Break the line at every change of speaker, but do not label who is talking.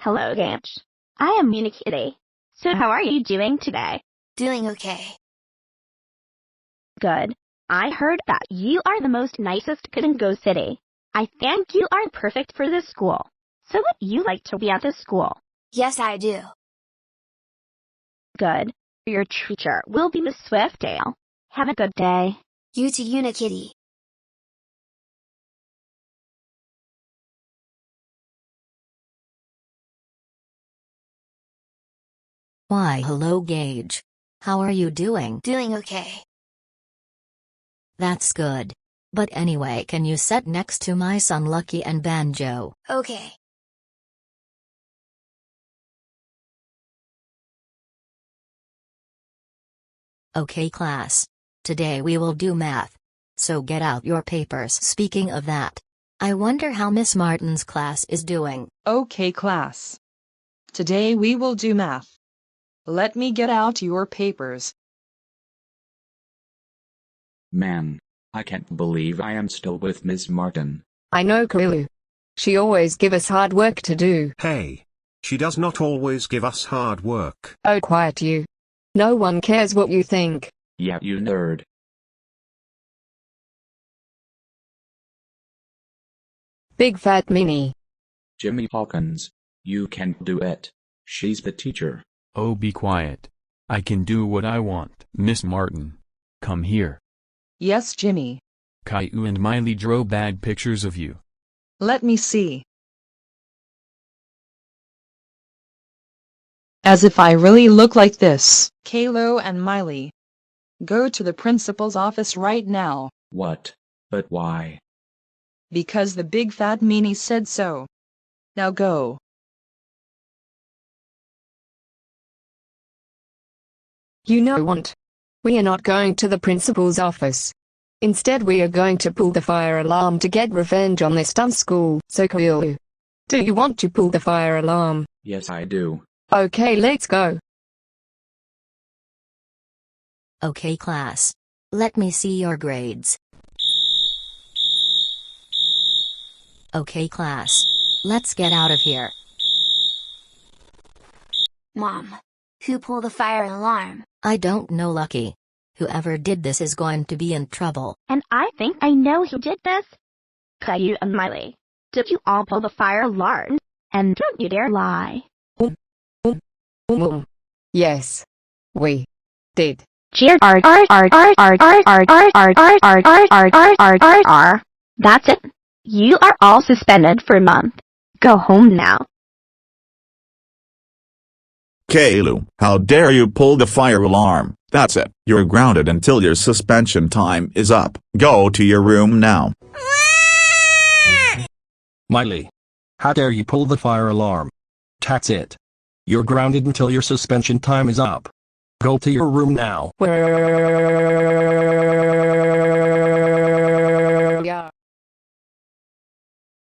Hello, Gage. I am Kitty. So how are you doing today?
Doing okay.
Good. I heard that you are the most nicest kid in Go City. I think you are perfect for this school. So would you like to be at this school?
Yes, I do.
Good. Your teacher will be Miss Swiftdale. Have a good day.
You too, Unikitty.
Why, hello, Gage. How are you doing?
Doing okay.
That's good. But anyway, can you sit next to my son Lucky and Banjo?
Okay.
Okay, class. Today we will do math. So get out your papers. Speaking of that, I wonder how Miss Martin's class is doing.
Okay, class. Today we will do math. Let me get out your papers.
Man, I can't believe I am still with Miss Martin.
I know, Caillou. She always give us hard work to do.
Hey. She does not always give us hard work.
Oh, quiet you. No one cares what you think.
Yeah, you nerd.
Big fat Minnie.
Jimmy Hawkins, you can't do it. She's the teacher.
Oh, be quiet. I can do what I want. Miss Martin, come here.
Yes, Jimmy.
Caillou and Miley drew bad pictures of you.
Let me see. As if I really look like this. Caillou and Miley. Go to the principal's office right now.
What? But why?
Because the big fat meanie said so. Now go.
You know what? We are not going to the principal's office. Instead, we are going to pull the fire alarm to get revenge on this dumb school. So, Caillou, do you want to pull the fire alarm?
Yes, I do.
Okay, let's go.
Okay, class. Let me see your grades. Okay, class. Let's get out of here.
Mom, who pulled the fire alarm?
I don't know, Lucky. Whoever did this is going to be in trouble.
And I think I know who did this. Caillou and Miley. Did you all pull the fire alarm? And don't you dare lie.
Yes. We did.
Cheer. That's it. You are all suspended for a month. Go home now.
Caillou, how dare you pull the fire alarm? That's it. You're grounded until your suspension time is up. Go to your room now.
Miley. How dare you pull the fire alarm? That's it. You're grounded until your suspension time is up. Go to your room now.